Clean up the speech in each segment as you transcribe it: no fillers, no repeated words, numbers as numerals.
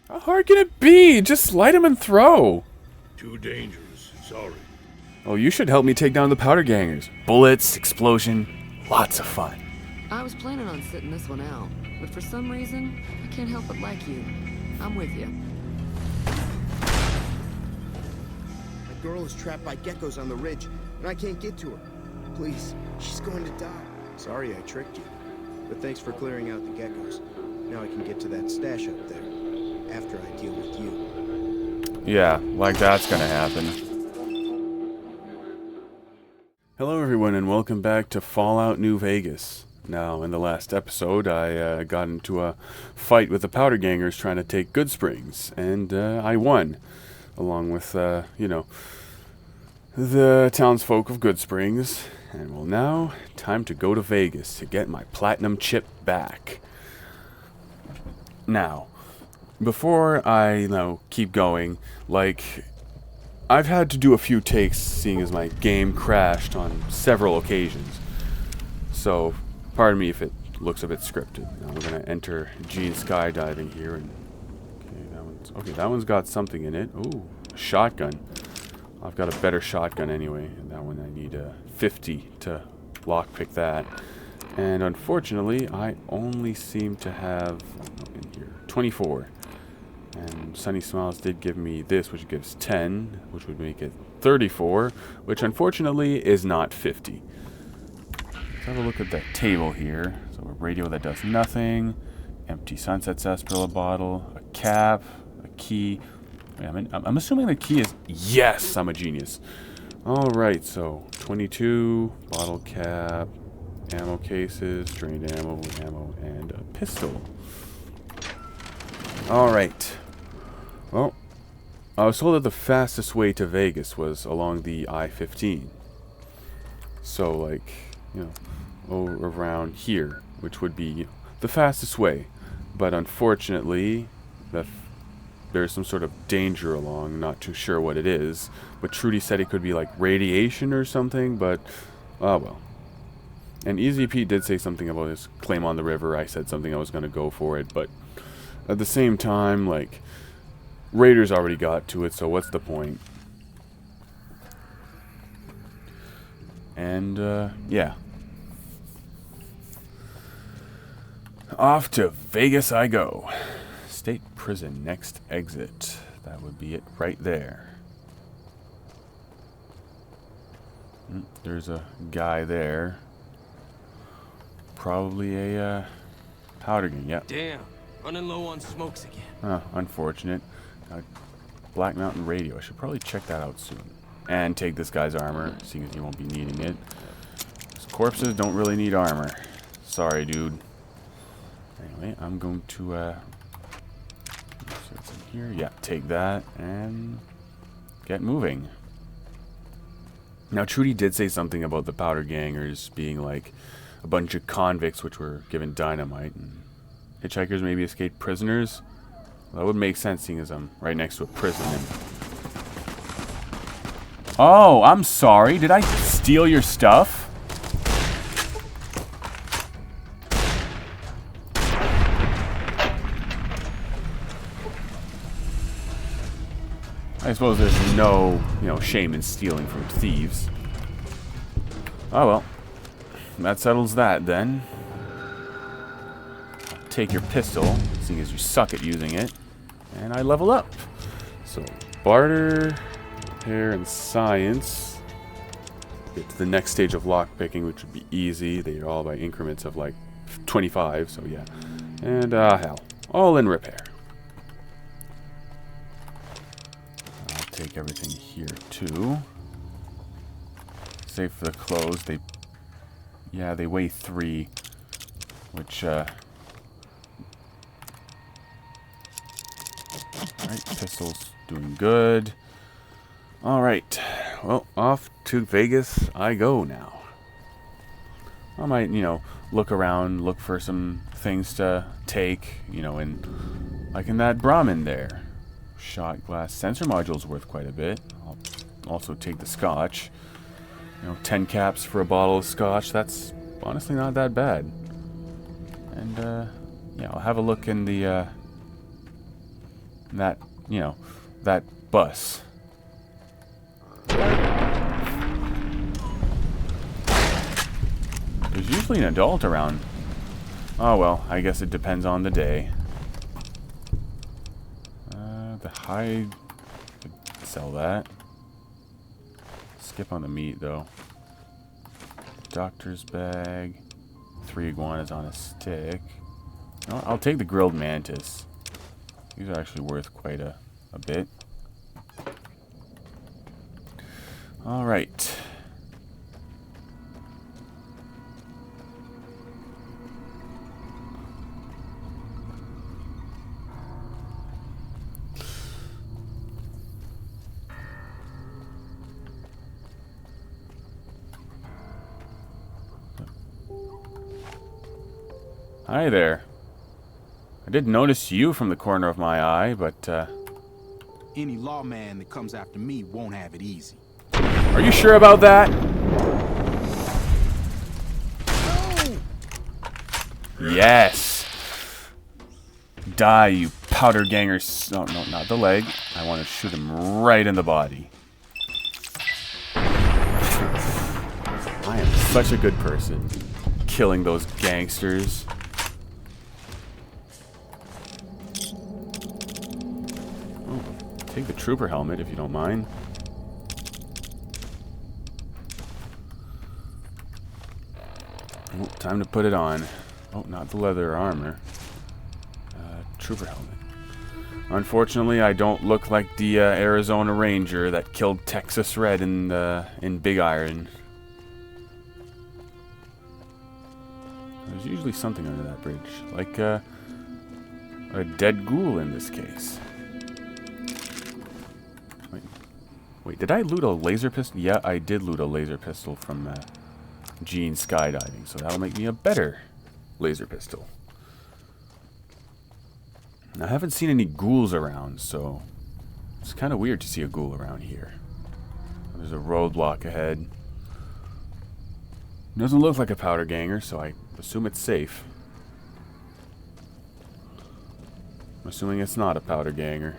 How hard can it be? Just light him and throw. Too dangerous. Sorry. Oh, you should help me take down the powder gangers. Bullets, explosion, lots of fun. I was planning on sitting this one out, but for some reason, I can't help but like you. I'm with you. My girl is trapped by geckos on the ridge, and I can't get to her. Please, she's going to die. Sorry I tricked you, but thanks for clearing out the geckos. Now I can get to that stash up there, after I deal with you. Yeah, like that's gonna happen. Hello everyone and welcome back to Fallout New Vegas. Now, in the last episode, I got into a fight with the powder gangers trying to take Goodsprings, and I won, along with, the townsfolk of Goodsprings. And well, now, time to go to Vegas to get my platinum chip back. Now, before I, keep going, I've had to do a few takes, seeing as my game crashed on several occasions. So, pardon me if it looks a bit scripted. Now we're gonna enter Gene skydiving here, and that one's got something in it. Ooh, a shotgun. I've got a better shotgun anyway, and that one I need a 50 to lockpick that. And unfortunately, I only seem to have in here 24. And Sunny Smiles did give me this, which gives 10, which would make it 34, which unfortunately is not 50. Let's have a look at that table here. So a radio that does nothing, empty Sunset Sarsaparilla bottle, a cap, a key. Wait, I'm assuming the key is... Yes! I'm a genius. Alright, so 22, bottle cap, ammo cases, drained ammo, and a pistol. Alright. Well, I was told that the fastest way to Vegas was along the I-15. So, around here, which would be the fastest way. But unfortunately, there's some sort of danger along, not too sure what it is. But Trudy said it could be like radiation or something, but, oh well. And Easy Pete did say something about his claim on the river. I said something I was going to go for it, but at the same time, Raiders already got to it, so what's the point? And, yeah. Off to Vegas I go. State prison, next exit. That would be it right there. There's a guy there. Probably a powder gun, yep. Damn, running low on smokes again. Unfortunate. Black Mountain radio. I should probably check that out soon. And take this guy's armor, seeing as he won't be needing it. These corpses don't really need armor. Sorry, dude. Anyway, I'm going to, so it's in here. Yeah, take that and get moving. Now, Trudy did say something about the powder gangers being like a bunch of convicts which were given dynamite, and hitchhikers maybe escaped prisoners. Well, that would make sense, seeing as I'm right next to a prison. Oh, I'm sorry. Did I steal your stuff? I suppose there's no, shame in stealing from thieves. Oh well. That settles that, then. I'll take your pistol, seeing as you suck at using it. And I level up. So, barter, repair, and science. Get to the next stage of lockpicking, which would be easy. They're all by increments of 25, so yeah. And, hell. All in repair. I'll take everything here, too. Save for the clothes. They weigh 3, which, Alright, pistol's doing good. Alright, well, off to Vegas I go now. I might, look around, look for some things to take, and like in that Brahmin there. Shot glass sensor module's worth quite a bit. I'll also take the scotch. 10 caps for a bottle of scotch, that's honestly not that bad. And, yeah, I'll have a look in the that, you know, that bus. There's usually an adult around. Oh well, I guess it depends on the day. The hide, could sell that. Skip on the meat though. Doctor's bag. 3 iguanas on a stick. No, I'll take the grilled mantis. These are actually worth quite a bit. Alright. Hi there. I did notice you from the corner of my eye, but, Any lawman that comes after me won't have it easy. are you sure about that? Yes! Die, you powder gangers. Oh, no, not the leg. I want to shoot him right in the body. I am such a good person. Killing those gangsters. Oh, take the trooper helmet if you don't mind. Oh, time to put it on. Oh, not the leather armor. Trooper helmet. Unfortunately, I don't look like the Arizona Ranger that killed Texas Red in Big Iron. There's usually something under that bridge, like a dead ghoul in this case. Wait, did I loot a laser pistol? Yeah, I did loot a laser pistol from Gene skydiving, so that'll make me a better laser pistol. I haven't seen any ghouls around, so it's kind of weird to see a ghoul around here. There's a roadblock ahead. Doesn't look like a powder ganger, so I assume it's safe. I'm assuming it's not a powder ganger.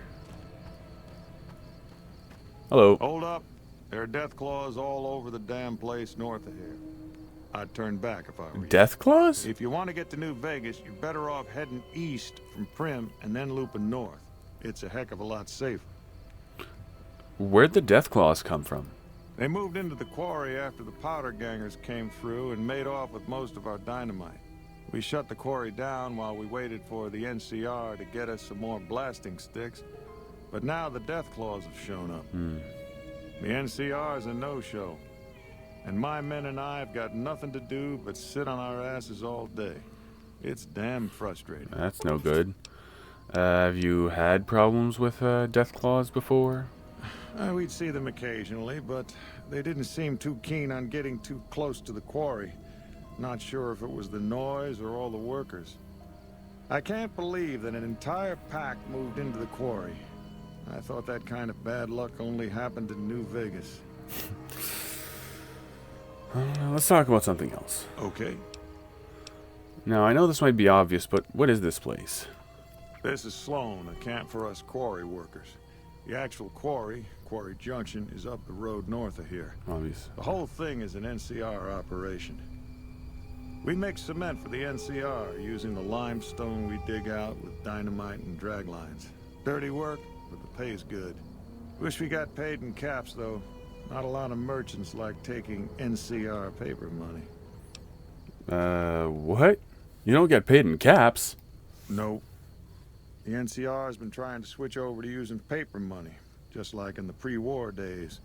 Hello. Hold up. There are deathclaws all over the damn place north of here. I'd turn back if I were you. Deathclaws? If you want to get to New Vegas, you're better off heading east from Primm and then looping north. It's a heck of a lot safer. Where'd the Deathclaws come from? They moved into the quarry after the powder gangers came through and made off with most of our dynamite. We shut the quarry down while we waited for the NCR to get us some more blasting sticks. But now the Deathclaws have shown up. The NCR's a no-show. And my men and I have got nothing to do but sit on our asses all day. It's damn frustrating. That's no good. Have you had problems with Deathclaws before? We'd see them occasionally, but they didn't seem too keen on getting too close to the quarry. Not sure if it was the noise or all the workers. I can't believe that an entire pack moved into the quarry. I thought that kind of bad luck only happened in New Vegas. Let's talk about something else. Okay. Now, I know this might be obvious, but what is this place? This is Sloan, a camp for us quarry workers. The actual quarry, Quarry Junction, is up the road north of here. Obvious. The whole thing is an NCR operation. We make cement for the NCR using the limestone we dig out with dynamite and drag lines. Dirty work, but the pay's good. Wish we got paid in caps, though. Not a lot of merchants like taking NCR paper money. What? You don't get paid in caps? Nope. The NCR has been trying to switch over to using paper money, just like in the pre-war days.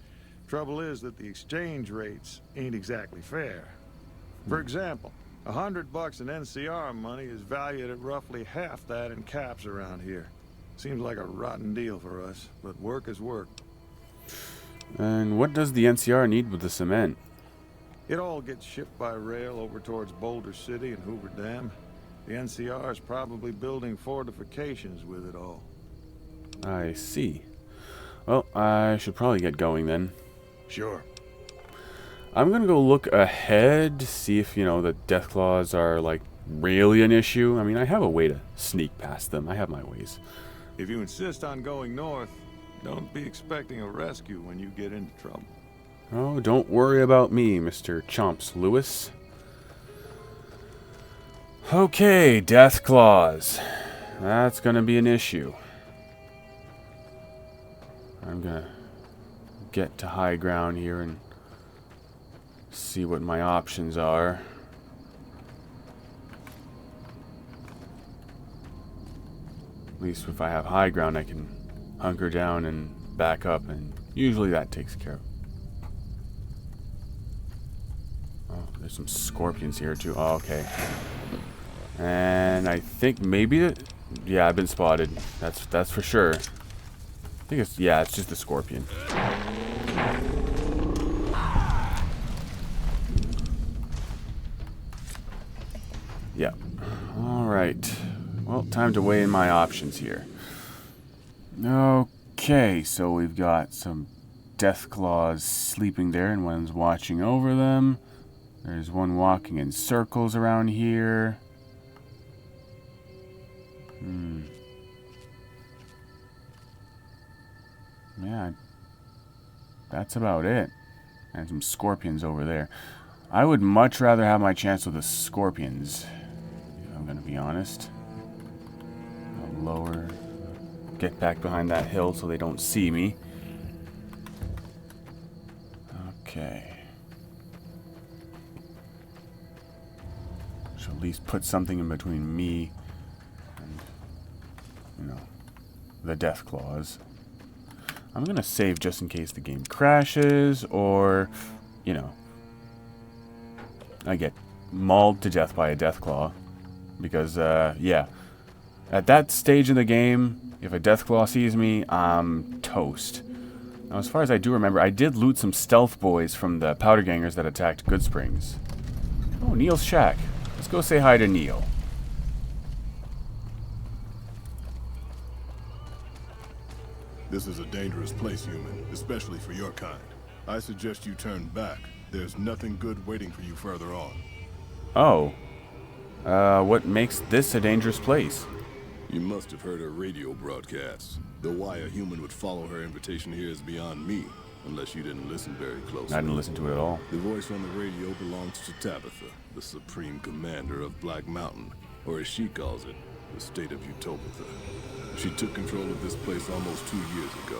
Trouble is that the exchange rates ain't exactly fair. For example, $100 in NCR money is valued at roughly half that in caps around here. Seems like a rotten deal for us, but work is work. And what does the NCR need with the cement? It all gets shipped by rail over towards Boulder City and Hoover Dam. The NCR is probably building fortifications with it all. I see. Well, I should probably get going then. Sure. I'm gonna go look ahead, see if, you know, the Deathclaws are, like, really an issue. I mean, I have a way to sneak past them. I have my ways. If you insist on going north, don't be expecting a rescue when you get into trouble. Oh, don't worry about me, Mr. Chomps Lewis. Okay, deathclaws. That's gonna be an issue. I'm gonna get to high ground here and see what my options are. At least if I have high ground, I can hunker down and back up, and usually that takes care of. Oh, there's some scorpions here too. Oh, okay. And I think maybe yeah, I've been spotted. That's for sure. I think it's just the scorpion. Yeah. All right. Well, time to weigh in my options here. Okay, so we've got some deathclaws sleeping there, and one's watching over them. There's one walking in circles around here. Yeah, that's about it. And some scorpions over there. I would much rather have my chance with the scorpions, if I'm gonna be honest. I'll lower, get back behind that hill so they don't see me. Okay. Should at least put something in between me and, the deathclaws. I'm gonna save just in case the game crashes or, I get mauled to death by a deathclaw. Because, yeah. At that stage in the game, if a deathclaw sees me, I'm toast. Now, as far as I do remember, I did loot some stealth boys from the powder gangers that attacked Goodsprings. Oh, Neil's shack. Let's go say hi to Neil. This is a dangerous place, human, especially for your kind. I suggest you turn back. There's nothing good waiting for you further on. Oh. What makes this a dangerous place? You must have heard her radio broadcasts. Though why a human would follow her invitation here is beyond me, unless you didn't listen very closely. I didn't listen to it at all. The voice on the radio belongs to Tabitha, the supreme commander of Black Mountain, or as she calls it, the state of Utopia. She took control of this place almost 2 years ago.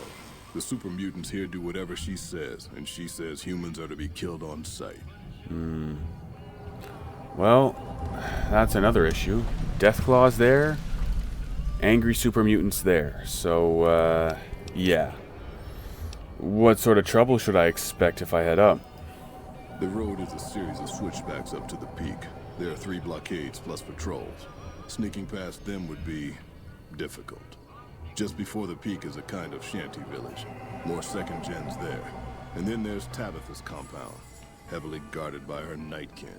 The super mutants here do whatever she says, and she says humans are to be killed on sight. Well, that's another issue. Deathclaws there, angry super mutants there. So, yeah. What sort of trouble should I expect if I head up? The road is a series of switchbacks up to the peak. There are 3 blockades plus patrols. Sneaking past them would be difficult. Just before the peak is a kind of shanty village. More second gens there. And then there's Tabitha's compound, heavily guarded by her nightkin.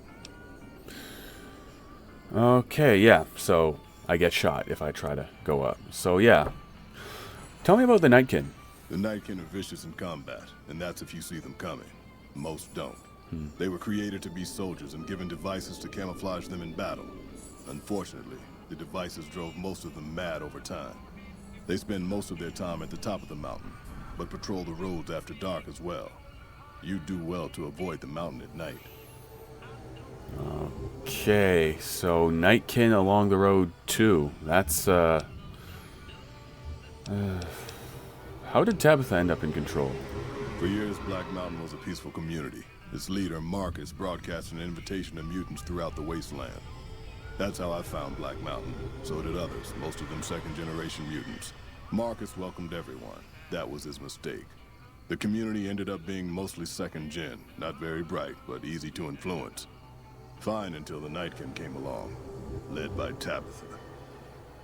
Okay, yeah, so I get shot if I try to go up. So, yeah. Tell me about the nightkin. The nightkin are vicious in combat, and that's if you see them coming. Most don't. They were created to be soldiers and given devices to camouflage them in battle. Unfortunately, the devices drove most of them mad over time. They spend most of their time at the top of the mountain, but patrol the roads after dark as well. You do well to avoid the mountain at night. Okay, so nightkin along the road too. That's, how did Tabitha end up in control? For years, Black Mountain was a peaceful community. Its leader, Marcus, broadcast an invitation to mutants throughout the wasteland. That's how I found Black Mountain. So did others, most of them second-generation mutants. Marcus welcomed everyone. That was his mistake. The community ended up being mostly second-gen. Not very bright, but easy to influence. Fine until the Nightkin came along, led by Tabitha.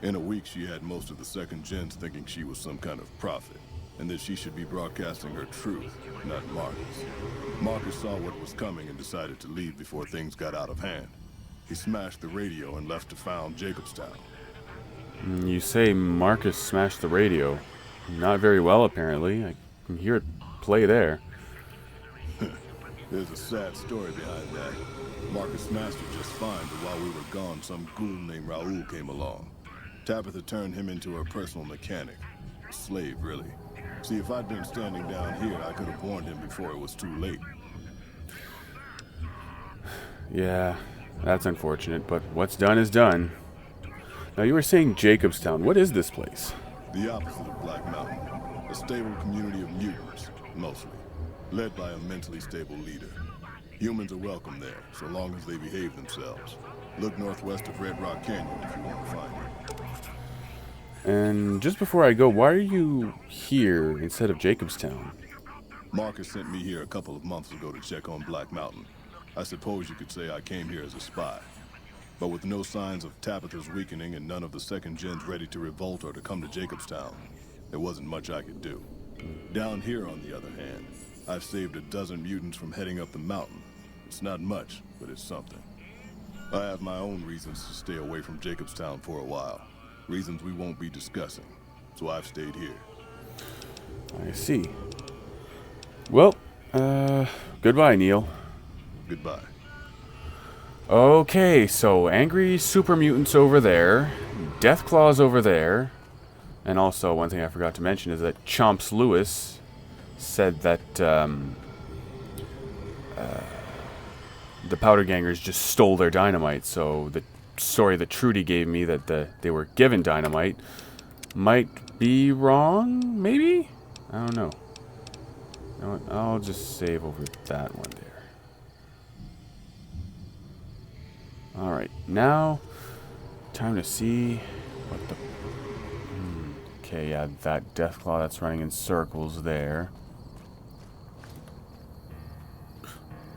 In a week, she had most of the second-gens thinking she was some kind of prophet, and that she should be broadcasting her truth, not Marcus. Marcus saw what was coming and decided to leave before things got out of hand. He smashed the radio and left to found Jacobstown. You say Marcus smashed the radio. Not very well, apparently. I can hear it play there. There's a sad story behind that. Marcus smashed it just fine, but while we were gone, some goon named Raoul came along. Tabitha turned him into her personal mechanic. A slave, really. See, if I'd been standing down here, I could have warned him before it was too late. Yeah, that's unfortunate, but what's done is done. Now, you were saying Jacobstown. What is this place? The opposite of Black Mountain. A stable community of mutants, mostly. Led by a mentally stable leader. Humans are welcome there, so long as they behave themselves. Look northwest of Red Rock Canyon if you want to find it. And just before I go, why are you here instead of Jacobstown? Marcus sent me here a couple of months ago to check on Black Mountain. I suppose you could say I came here as a spy. But with no signs of Tabitha's weakening and none of the second gens ready to revolt or to come to Jacobstown, there wasn't much I could do. Down here, on the other hand, I've saved a dozen mutants from heading up the mountain. It's not much, but it's something. I have my own reasons to stay away from Jacobstown for a while. Reasons we won't be discussing. So I've stayed here. I see. Well, goodbye, Neil. Goodbye. Okay, so angry super mutants over there, deathclaws over there, and also one thing I forgot to mention is that Chomps Lewis said that the powder gangers just stole their dynamite. So the story that Trudy gave me that they were given dynamite might be wrong. Maybe, I don't know. You know what? I'll just save over that one there. Alright, now, time to see what the... Okay, yeah, that deathclaw that's running in circles there.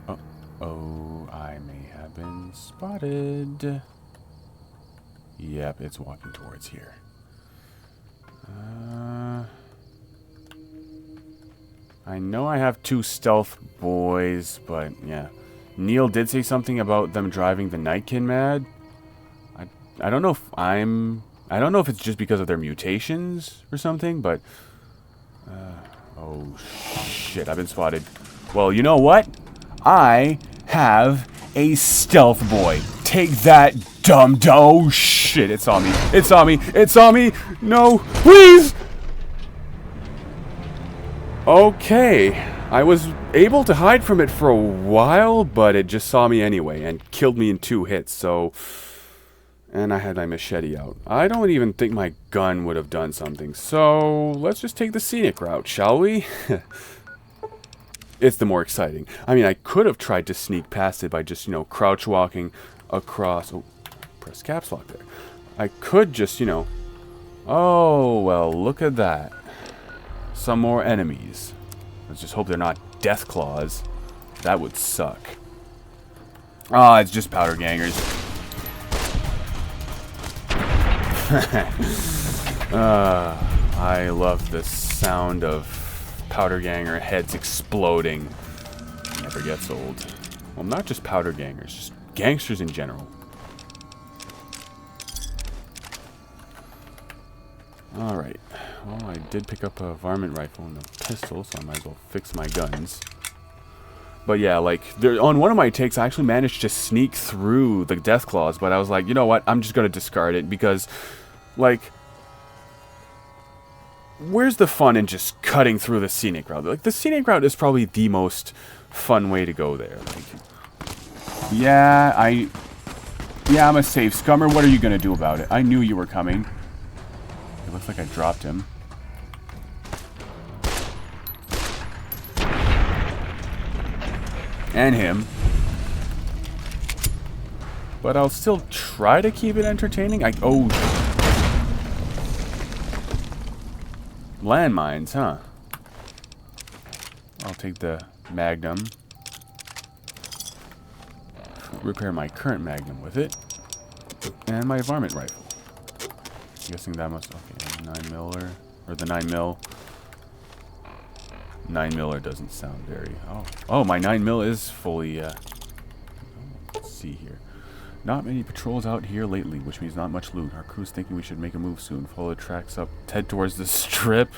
Uh-oh, I may have been spotted. Yep, it's walking towards here. I know I have 2 stealth boys, but yeah. Neil did say something about them driving the Nightkin mad. I don't know if I don't know if it's just because of their mutations or something, but oh shit, I've been spotted. Well, you know what? I have a stealth boy. Take that, dumb. Oh shit, it saw me. It saw me. It saw me. No, please. Okay, I was able to hide from it for a while, but it just saw me anyway and killed me in 2 hits, so... And I had my machete out. I don't even think my gun would have done something, so let's just take the scenic route, shall we? It's the more exciting. I mean, I could have tried to sneak past it by just, you know, crouch walking across... Oh, press caps lock there. I could just, you know... Oh, well, look at that. Some more enemies. Let's just hope they're not deathclaws. That would suck. Ah, it's just powder gangers. I love the sound of powder ganger heads exploding. Never gets old. Well, not just powder gangers, just gangsters in general. Alright. Well, I did pick up a varmint rifle and a pistol, so I might as well fix my guns. But yeah, like, on one of my takes, I actually managed to sneak through the deathclaws, but I was like, you know what, I'm just going to discard it, because, like, where's the fun in just cutting through the scenic route? Like, the scenic route is probably the most fun way to go there. Like, yeah, I'm a safe scummer. What are you going to do about it? I knew you were coming. It looks like I dropped him. And him. But I'll still try to keep it entertaining. Oh. Landmines, huh? I'll take the Magnum. Repair my current Magnum with it. And my varmint rifle. I'm guessing that must... Okay, 9mm. Or the 9mm. 9mm doesn't sound very... Oh, my 9mm is fully... Let's see here. Not many patrols out here lately, which means not much loot. Our crew's thinking we should make a move soon. Follow the tracks up, head towards the strip.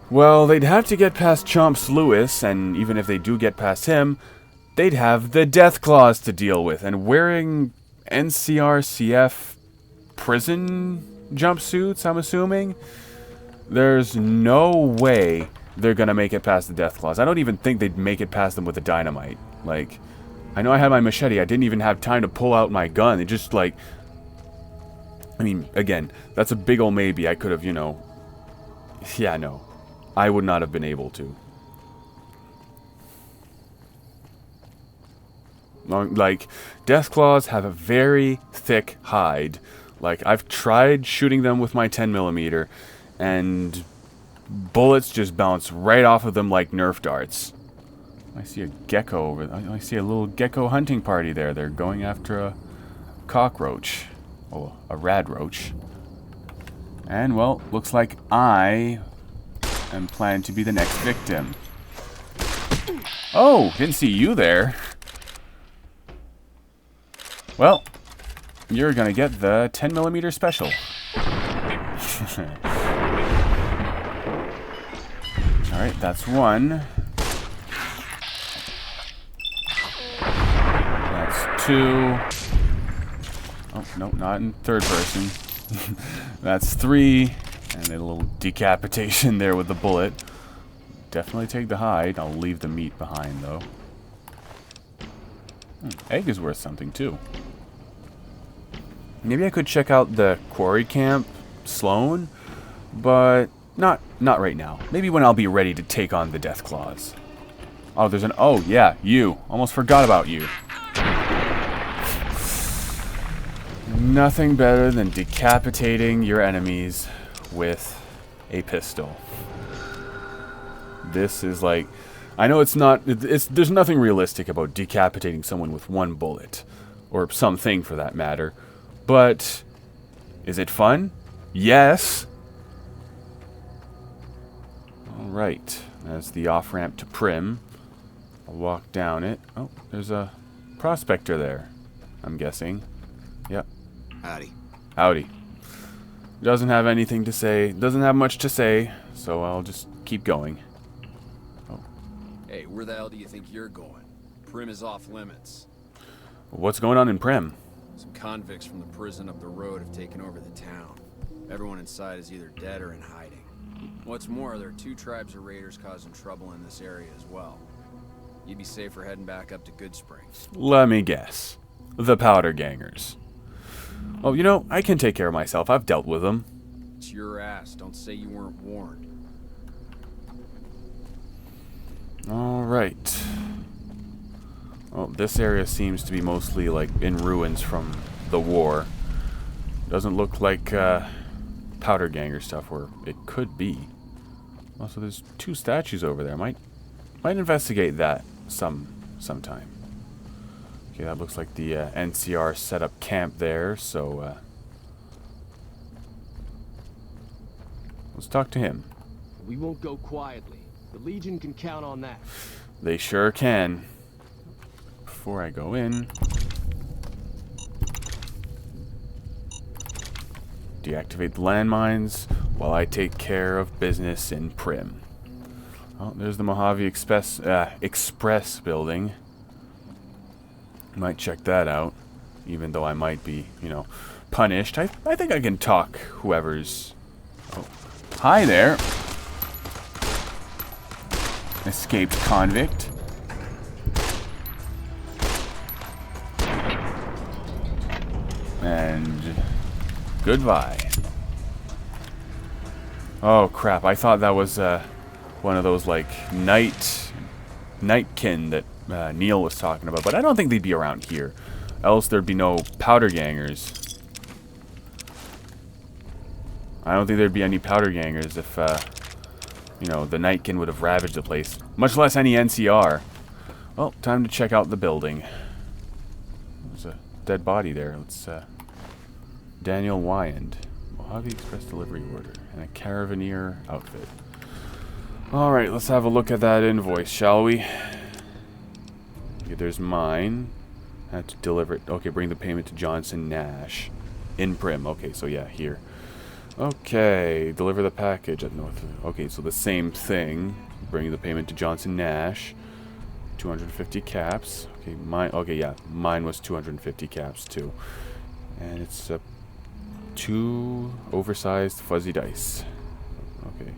Well, they'd have to get past Chomps Lewis, and even if they do get past him, they'd have the Deathclaws to deal with. And wearing NCRCF prison jumpsuits, I'm assuming. There's no way they're gonna make it past the deathclaws. I don't even think they'd make it past them with the dynamite. Like, I know I had my machete. I didn't even have time to pull out my gun. It just, like... I mean, again, that's a big ol' maybe. I could have, you know... Yeah, no. I would not have been able to. Like, deathclaws have a very thick hide. Like, I've tried shooting them with my 10mm, and bullets just bounce right off of them like Nerf darts. I see a gecko over there. I see a little gecko hunting party there. They're going after a cockroach. Oh, a radroach. And, well, looks like I am planning to be the next victim. Oh, didn't see you there. Well, you're gonna get the 10mm special. Alright, that's one. That's two. Oh, no, not in third person. That's three. And a little decapitation there with the bullet. Definitely take the hide. I'll leave the meat behind, though. Egg is worth something, too. Maybe I could check out the quarry camp, Sloan, but not right now. Maybe when I'll be ready to take on the deathclaws. Oh, there's an... Oh, yeah, you. Almost forgot about you. Nothing better than decapitating your enemies with a pistol. This is like... I know it's not... There's nothing realistic about decapitating someone with one bullet. Or something, for that matter. But... is it fun? Yes! Alright. That's the off-ramp to Primm. I'll walk down it. Oh, there's a prospector there, I'm guessing. Yep. Howdy. Howdy. Doesn't have anything to say. Doesn't have much to say, so I'll just keep going. Oh. Hey, where the hell do you think you're going? Primm is off limits. What's going on in Primm? Some convicts from the prison up the road have taken over the town. Everyone inside is either dead or in hiding. What's more, there are 2 tribes of raiders causing trouble in this area as well. You'd be safer heading back up to Goodsprings. Let me guess. The powder gangers. Oh, you know, I can take care of myself. I've dealt with them. It's your ass. Don't say you weren't warned. Alright. Well, this area seems to be mostly, like, in ruins from the war. Doesn't look like, powder ganger stuff, or it could be. Also, there's 2 statues over there. Might investigate that sometime. Okay, that looks like the NCR set up camp there, so let's talk to him. We won't go quietly. The Legion can count on that. They sure can. Before I go in, deactivate the landmines while I take care of business in Primm. Oh, there's the Mojave Express building. Might check that out, even though I might be, you know, punished. I think I can talk whoever's... Oh. Hi there. Escaped convict. And goodbye. Oh crap, I thought that was one of those like nightkin that Neil was talking about, but I don't think they'd be around here. Else there'd be no powder gangers. I don't think there'd be any powder gangers if you know, the nightkin would have ravaged the place. Much less any NCR. Well, time to check out the building. There's a dead body there. Let's Daniel Wyand. Mojave Express delivery order. And a Caravaneer outfit. Alright, let's have a look at that invoice, shall we? Okay, there's mine. I had to deliver it. Okay, bring the payment to Johnson Nash. In Primm. Okay, so yeah, here. Okay, deliver the package at North. Okay, so the same thing. Bring the payment to Johnson Nash. 250 caps. Okay, mine. Okay, yeah, mine was 250 caps too. And it's 2 oversized fuzzy dice. Okay.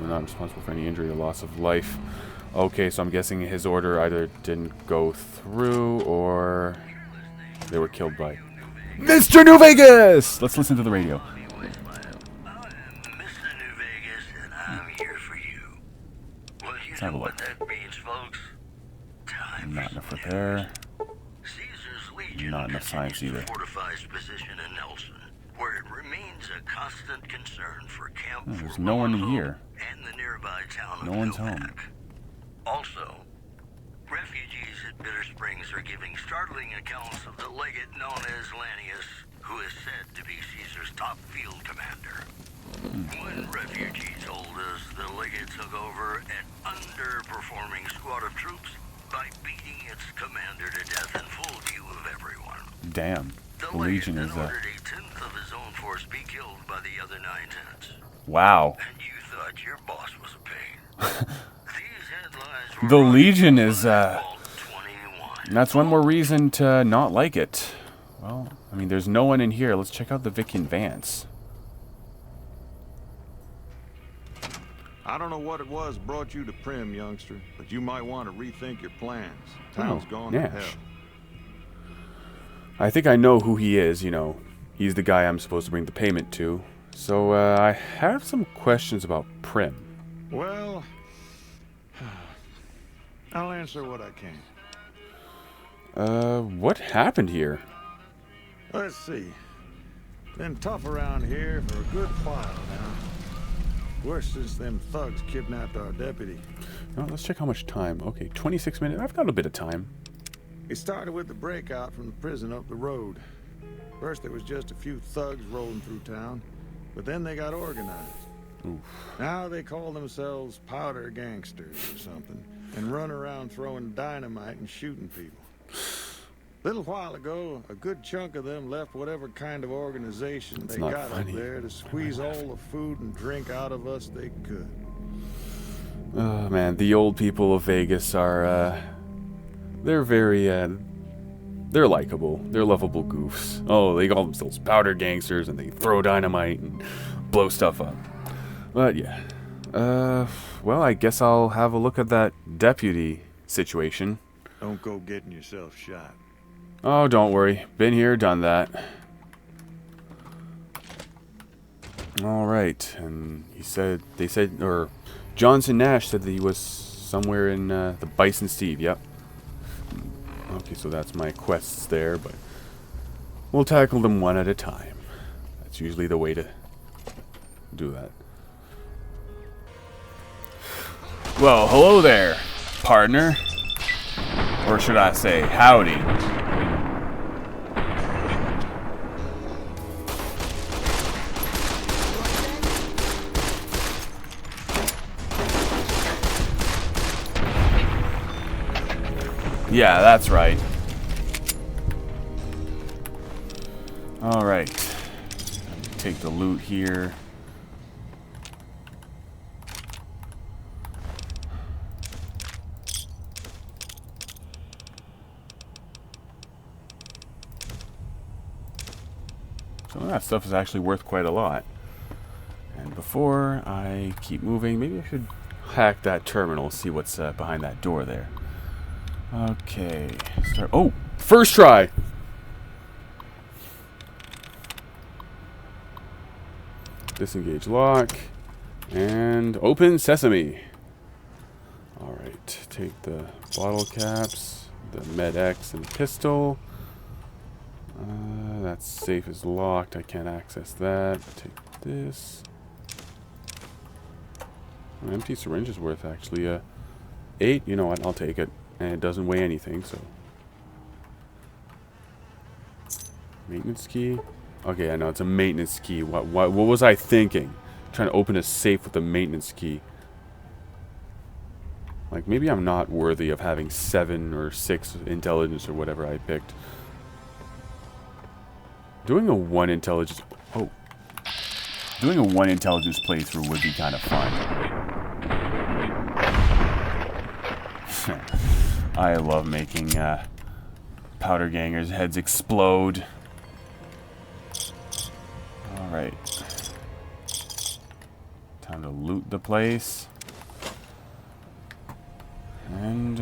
Not responsible for any injury or loss of life. Okay, so I'm guessing his order either didn't go through or they were killed by Mr. New Vegas! Let's listen to the radio. Mr. New Vegas, and I'm here for you. Well, you have a know what look. that means, folks. Time Not for enough some repair. Caesar's Legion Not enough science continues either. to fortify its position in Nelson, where it remains a constant concern for Camp Oh, there's Fort no one Monroe here. and the nearby town of No one's Milpac. home. Also, refugees at Bitter Springs are giving startling accounts of the legate known as Lanius, who is said to be Caesar's top field commander. One refugee told us the legate took over an underperforming squad of troops by beating its commander to death in full view of everyone. Damn. The The legate Legion then is ordered a tenth of his own force be killed by the other 9/10. wow. And you thought your boss was a pain. These headlines were The on Legion is Vault 21. that's one more reason to not like it. Well, I mean, there's no one in here. Let's check out the Vic and Vance. I don't know what it was brought you to Primm, youngster, but you might want to rethink your plans. Town's gone to Nash. hell. I think I know who he is, you know. He's the guy I'm supposed to bring the payment to. So, I have some questions about Primm. Well, I'll answer what I can. What happened here? Let's see. Been tough around here for a good while now. Worse since them thugs kidnapped our deputy. Oh, let's check how much time. Okay, 26 minutes. I've got a bit of time. It started with the breakout from the prison up the road. First there was just a few thugs rolling through town, but then they got organized. Oof. Now they call themselves powder gangsters or something, and run around throwing dynamite and shooting people. Little while ago, a good chunk of them left whatever kind of organization It's they not got funny. up there to squeeze all the food and drink out of us they could. Oh, man, the old people of Vegas are, they're very, they're likable. They're lovable goofs. Oh, they call themselves powder gangsters, and they throw dynamite and blow stuff up. But, yeah. Well, I guess I'll have a look at that deputy situation. Don't go getting yourself shot. Oh, don't worry. Been here, done that. Alright, and or Johnson Nash said that he was somewhere in the Bison Steve, yep. Okay, so that's my quests there, but we'll tackle them one at a time. That's usually the way to do that. Well, hello there, partner. Or should I say, howdy. Yeah, that's right. Alright. Take the loot here. Some of that stuff is actually worth quite a lot. And before I keep moving, maybe I should hack that terminal, see what's behind that door there. Okay, start. Oh, first try. Disengage lock and open sesame. All right, take the bottle caps, the med X, and the pistol. That safe is locked. I can't access that. Take this. An empty syringe is worth actually 8. You know what? I'll take it. And it doesn't weigh anything, so. Maintenance key. Okay, I know it's a maintenance key. What was I thinking? Trying to open a safe with a maintenance key. Like, maybe I'm not worthy of having 7 or 6 intelligence or whatever I picked. Doing a 1 intelligence. Oh. Doing a 1 intelligence playthrough would be kind of fun. I love making powder gangers' heads explode. Alright. Time to loot the place. And,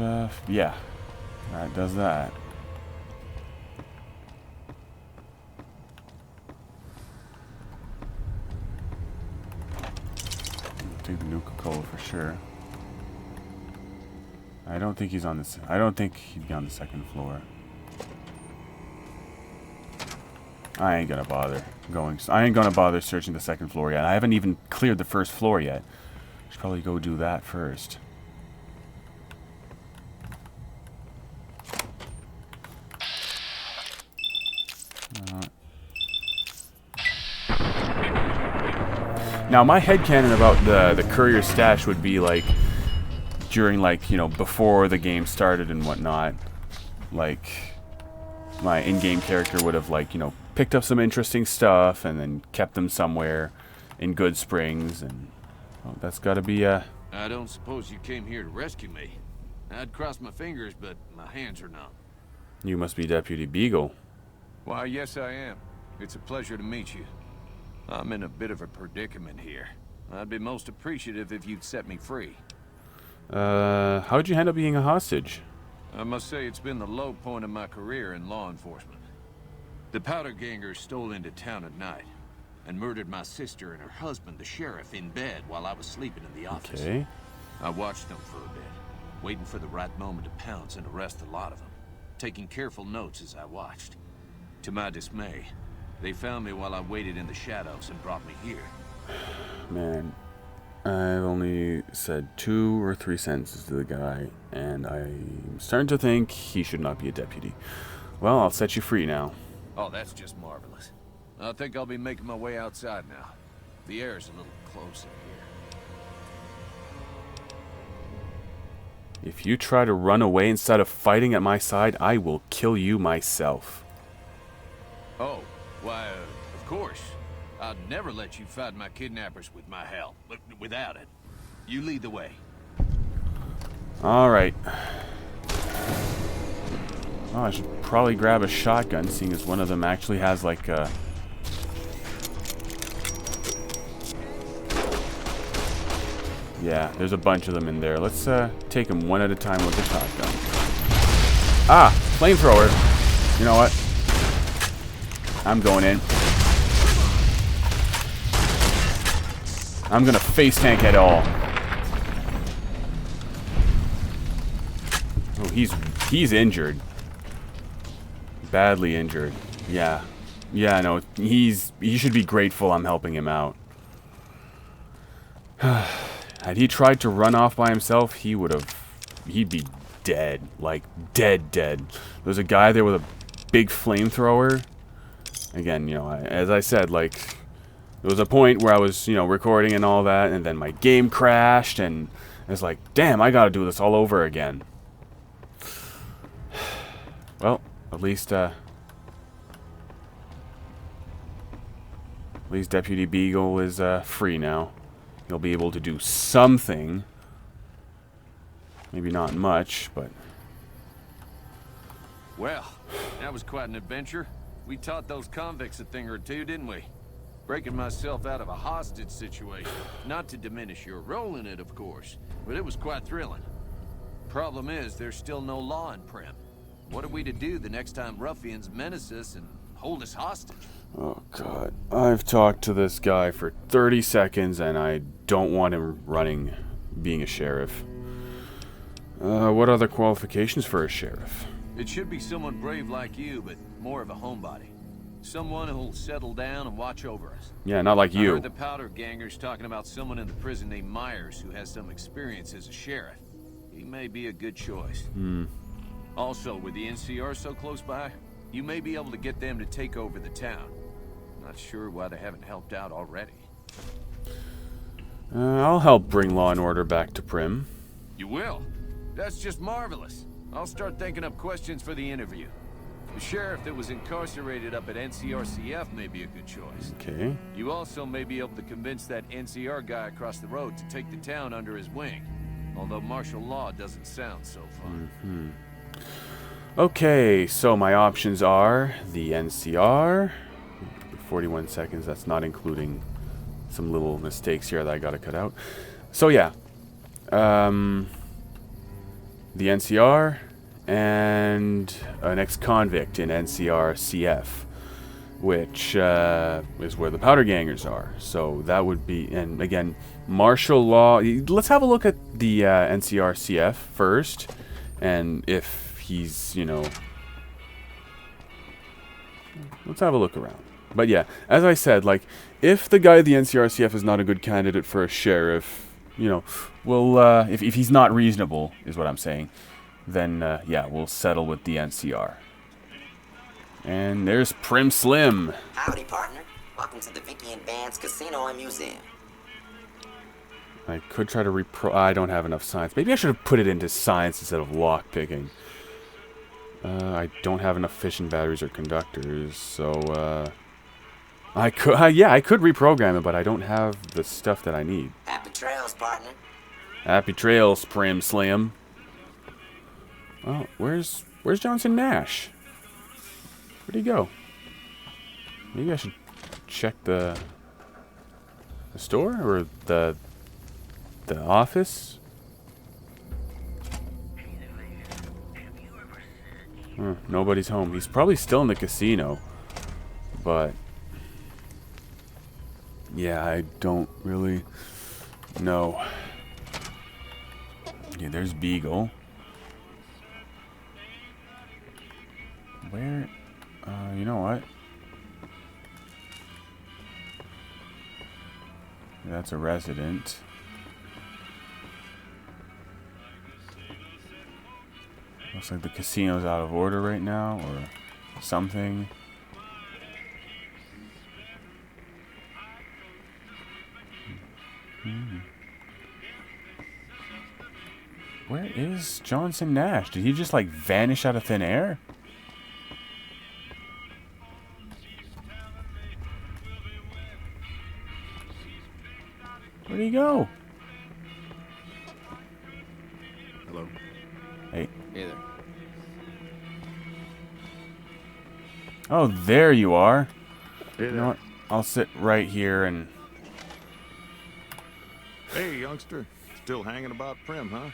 yeah. That does that. Take the Nuka-Cola for sure. I don't think he's on this. I don't think he'd be on the second floor. I ain't gonna bother going. I ain't gonna bother searching the second floor yet. I haven't even cleared the first floor yet. Should probably go do that first. Now my headcanon about the courier stash would be like during, like, you know, before the game started and whatnot, like my in-game character would have, like, you know, picked up some interesting stuff and then kept them somewhere in Goodsprings, and well, that's got to be I don't suppose you came here to rescue me. I'd cross my fingers, but my hands are numb. You must be Deputy Beagle. Why, yes, I am. It's a pleasure to meet you. I'm in a bit of a predicament here. I'd be most appreciative if you'd set me free. How'd you handle being a hostage? I must say it's been the low point of my career in law enforcement. The powder gangers stole into town at night and murdered my sister and her husband, the sheriff, in bed while I was sleeping in the office. Okay. I watched them for a bit, waiting for the right moment to pounce and arrest the lot of them, taking careful notes as I watched. To my dismay, they found me while I waited in the shadows and brought me here. Man, I've only said 2 or 3 sentences to the guy, and I'm starting to think he should not be a deputy. Well, I'll set you free now. Oh, that's just marvelous. I think I'll be making my way outside now. The air's a little close in here. If you try to run away instead of fighting at my side, I will kill you myself. Oh, why, of course. I'd never let you fight my kidnappers with my help, but without it. You lead the way. Alright. Oh, I should probably grab a shotgun, seeing as one of them actually has, like, a... Yeah, there's a bunch of them in there. Let's, take them one at a time with the shotgun. Ah! Flamethrower! You know what? I'm going in. I'm gonna face tank it all. Oh, he's injured. Badly injured. Yeah. Yeah, no, he should be grateful I'm helping him out. Had he tried to run off by himself, he'd be dead. Like, dead. There's a guy there with a big flamethrower. Again, you know, as I said, like, there was a point where I was, you know, recording and all that, and then my game crashed, and I was like, damn, I gotta do this all over again. Well, at least Deputy Beagle is free now. He'll be able to do something. Maybe not much, but... Well, that was quite an adventure. We taught those convicts a thing or two, didn't we? Breaking myself out of a hostage situation. Not to diminish your role in it, of course, but it was quite thrilling. Problem is, there's still no law in Primm. What are we to do the next time ruffians menace us and hold us hostage? Oh, God. I've talked to this guy for 30 seconds, and I don't want him being a sheriff. What are the qualifications for a sheriff? It should be someone brave like you, but more of a homebody. Someone who'll settle down and watch over us. Yeah, not like I you. heard the powder gangers talking about someone in the prison named Myers who has some experience as a sheriff. He may be a good choice. Also, with the NCR so close by, you may be able to get them to take over the town. Not sure why they haven't helped out already. I'll help bring law and order back to Primm. You will? That's just marvelous. I'll start thinking up questions for the interview. The sheriff that was incarcerated up at NCRCF may be a good choice. Okay. You also may be able to convince that NCR guy across the road to take the town under his wing. Although martial law doesn't sound so fun. Okay, so my options are the NCR, 41 seconds, that's not including some little mistakes here that I gotta cut out. So yeah, the NCR and an ex-convict in NCR CF, which is where the powder gangers are. So that would be, and again, martial law. Let's have a look at the NCR CF first, and if he's, you know, let's have a look around. But yeah, as I said, like, if the guy at the NCRCF is not a good candidate for a sheriff, you know, we'll, if he's not reasonable, is what I'm saying, then, yeah, we'll settle with the NCR. And there's Primm Slim. Howdy, partner. Welcome to the Vicky and Vance Casino and Museum. I could try to I don't have enough science. Maybe I should have put it into science instead of lockpicking. I don't have enough fission batteries or conductors, so, I could, yeah, I could reprogram it, but I don't have the stuff that I need. Happy trails, partner. Happy trails, Primm Slim. Well, where's Johnson Nash? Where'd he go? Maybe I should check the store or the office. Nobody's home. He's probably still in the casino, but yeah, I don't really know. Okay, there's Beagle. Where? You know what? That's a resident. Looks like the casino's out of order right now, or something. Where is Johnson Nash? Did he just, like, vanish out of thin air? Where'd he go? Hello. Hey. Hey there. Oh, there you are. Hey You know there. what? I'll sit right here and... Hey, youngster. Still hanging about Primm, huh?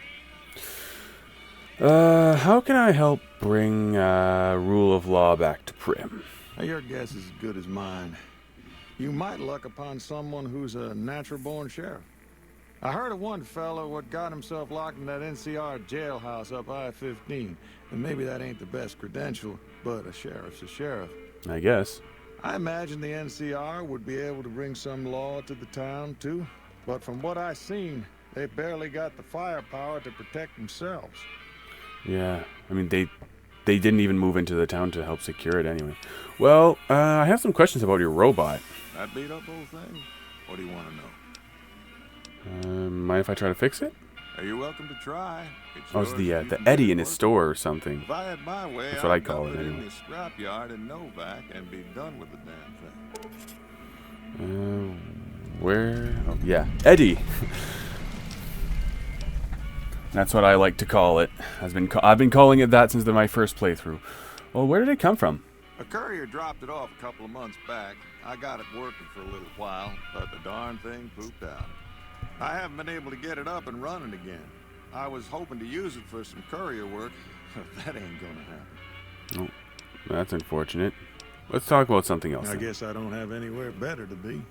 How can I help bring, rule of law back to Primm? Now, your guess is as good as mine. You might luck upon someone who's a natural-born sheriff. I heard of one fellow what got himself locked in that NCR jailhouse up I-15. And maybe that ain't the best credential, but a sheriff's a sheriff. I guess. I imagine the NCR would be able to bring some law to the town, too. But from what I seen, they barely got the firepower to protect themselves. Yeah, I mean, they didn't even move into the town to help secure it anyway. Well, I have some questions about your robot. That beat up old thing? What do you want to know? Mind if I try to fix it? Are you welcome to try? Oh, it's the Eddie in his store or something. If I had my way, That's what I I'd call dump it in anyway. the scrapyard in Novak and be done with the damn thing. Where? Oh, yeah, Eddie. That's what I like to call it. I've been calling it that since my first playthrough. Well, where did it come from? A courier dropped it off a couple of months back. I got it working for a little while, but the darn thing pooped out. I haven't been able to get it up and running again. I was hoping to use it for some courier work, but that ain't gonna happen. Oh, that's unfortunate. Let's talk about something else. I then. guess I don't have anywhere better to be.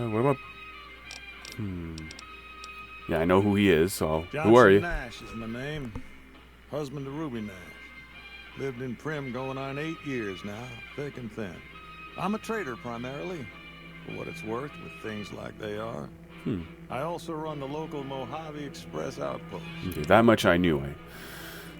What about... Yeah, I know who he is, so Johnson who are you? Nash is my name. Husband to Ruby Nash. Lived in Primm going on 8 years now, thick and thin. I'm a trader primarily, for what it's worth with things like they are. I also run the local Mojave Express outpost. Okay, that much I knew.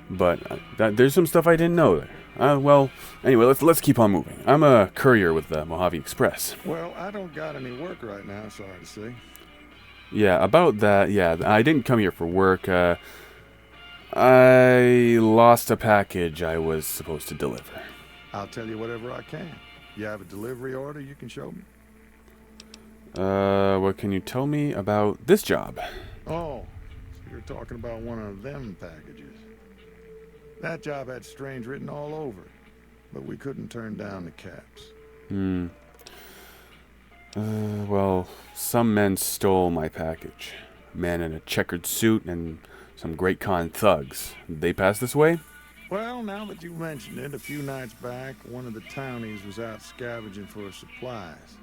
But there's some stuff I didn't know there. Well, anyway, let's keep on moving. I'm a courier with the Mojave Express. Well, I don't got any work right now, sorry to say. Yeah, about that, yeah, I didn't come here for work. I lost a package I was supposed to deliver. I'll tell you whatever I can. You have a delivery order you can show me? What can you tell me about this job? Oh, so you're talking about one of them packages. That job had strange written all over it, but we couldn't turn down the caps. Well, some men stole my package. A man in a checkered suit and some Great Khan thugs. Did they pass this way? Well, now that you mention it, a few nights back, one of the townies was out scavenging for supplies.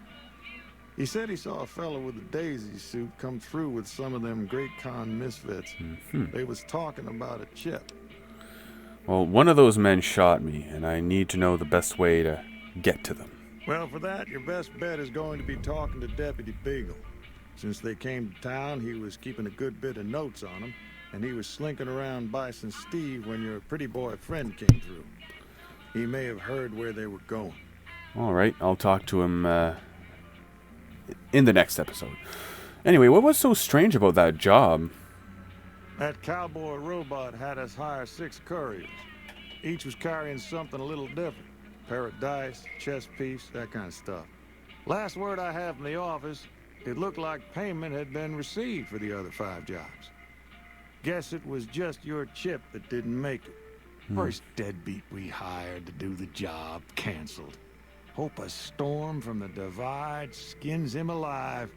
He said he saw a fellow with a daisy suit come through with some of them Great Khan misfits. They was talking about a chip. Well, one of those men shot me, and I need to know the best way to get to them. Well, for that, your best bet is going to be talking to Deputy Beagle. Since they came to town, he was keeping a good bit of notes on them, and he was slinking around Bison Steve when your pretty boy friend came through. He may have heard where they were going. All right, I'll talk to him in the next episode. Anyway, what was so strange about that job? That cowboy robot had us hire 6 couriers. Each was carrying something a little different. Pair of dice, chess piece, that kind of stuff. Last word I have from the office, it looked like payment had been received for the other 5 jobs. Guess it was just your chip that didn't make it. First deadbeat we hired to do the job canceled. Hope a storm from the divide skins him alive.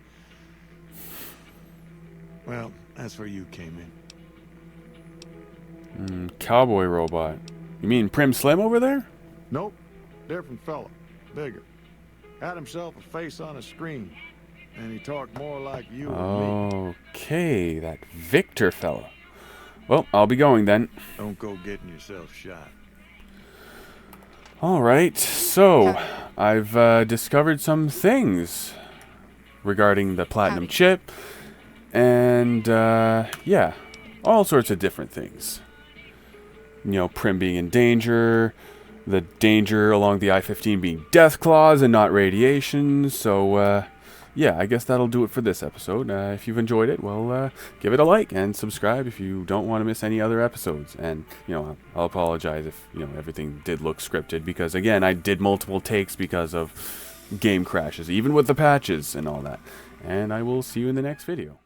Well, that's where you came in. Cowboy robot. You mean Primm Slim over there? Nope. Different fella. Bigger. Had himself a face on a screen. And he talked more like you and me. Okay, that Victor fella. Well, I'll be going then. Don't go getting yourself shot. Alright, so I've discovered some things regarding the platinum chip. And, yeah, all sorts of different things. You know, Primm being in danger, the danger along the I-15 being deathclaws and not radiation. So, yeah, I guess that'll do it for this episode. If you've enjoyed it, well, give it a like and subscribe if you don't want to miss any other episodes. And, you know, I'll apologize if, you know, everything did look scripted because, again, I did multiple takes because of game crashes, even with the patches and all that. And I will see you in the next video.